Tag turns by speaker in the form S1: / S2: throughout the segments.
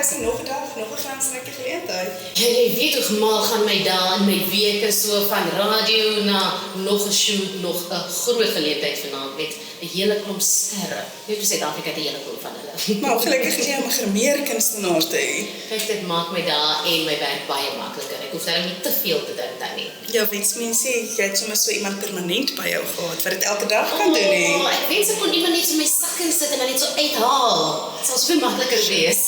S1: Kruisie, nog 'n dag, nog 'n glansryke geleentheid.
S2: Ja, jy weet hoe gemaal gaan my dae en my weke so van radio na nog 'n shoot, nog 'n groot geleentheid vanaand met 'n hele klomp sterre. Jy weet Suid-Afrika het 'n hele klomp van hulle.
S1: Maar gelukkig is jy 'n grimeerkunstenaar te hê.
S2: Kyk, dit maak my dae en my werk baie makliker. Ek hoef daarom nie te veel te dink dan nie.
S1: Ja, wens mense jy het sommer so iemand permanent by jou gehad wat dit elke dag kan doen hè.
S2: Ek wens ek kon iemand net so in my sak insit en dan net so uithaal. Dit sal soveel makliker wees.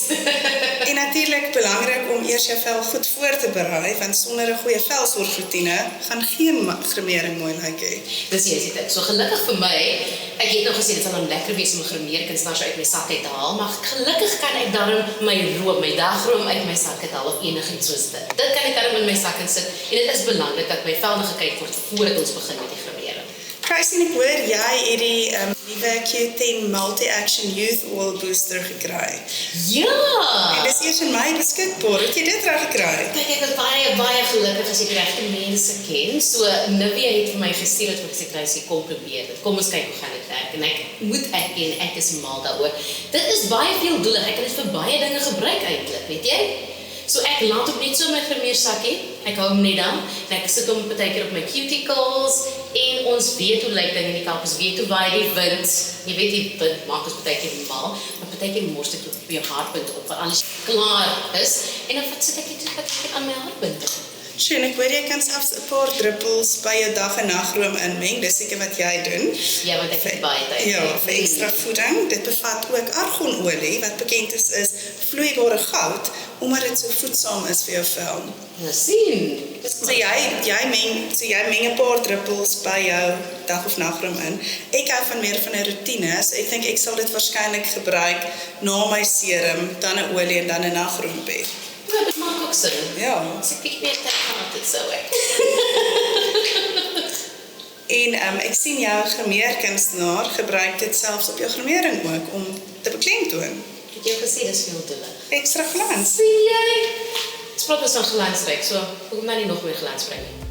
S1: En natuurlik belangrik om eers jou vel goed voor te berei, want sonder 'n goeie velsorgroetine gaan geen grimering mooi lyk hê.
S2: Dis dit. So gelukkig vir my, ek het nog gesê dit sal dan lekker wees om 'n grimeerkunstenaar uit my sak uit te haal, maar gelukkig kan ek daarom my dagroom uit my sak uit haal of enigiets soos dit. Dit kan ek daarom in my sak insit en dit is belangrik dat my vel nog gekyk word voordat ons begin met die grimering.
S1: Kruisie, ek hoor jy het die nuwe Q10 Multi-Action Youth Oil Booster gekry.
S2: Ja!
S1: En dis eers in Mei beskikbaar. Het jy dit reg gekry?
S2: Kyk, ek is baie gelukkig as ek regte mense ken. So Nivea het vir my gestuur dat ek sê Kruisie, kom probeer dit. Kom ons kyk hoe gaan dit werk. En ek moet erken, ek is mal daaroor. Dit is baie veeldoelig. Ek kan dit vir baie dinge gebruik eintlik, weet jy? So ek laat ook net so my grimeersakkie. Ek hou hom net dan. En ek sit hom baie keer op my cuticles en ons weet hoe lyk dinge in die kamp. Ons weet hoe waai die wind. Jy weet die wind maak ons baie keer mal, maar baie keer mors ek dit op jou haarpunt op want alles klaar is en dan sit ek dit aan my haarpunte.
S1: Sjoe, ek hoor jy kan selfs 'n paar druppels by jou dag en nagroom inmeng. Dis seker wat jy doen.
S2: Ja, want ek het baie tyd.
S1: Ja, vir ekstra voeding. Dit bevat ook argonolie wat bekend is vloeibare goud omdat dit so voedsaam is vir jou vel.
S2: Nou sien.
S1: So jy meng 'n paar druppels by jou dag of nagroom in. Ek hou van meer van 'n roetine, so ek dink ek sal dit waarskynlik gebruik na my serum, dan 'n olie en dan 'n nagroompie.
S2: Ja, dit maak ook sin.
S1: Ja.
S2: As ek bietjie meer tyd gehad het, sou ek.
S1: En ek sien jou grimeerkunstenaar gebruik dit selfs op jou grimering ook om te beklemtoon.
S2: Ek het jou gesê dis veeldoelig.
S1: Ekstra glans.
S2: Sien jy? Dit is proper so glansryk, so hoekom nou nie nog meer glans bring nie?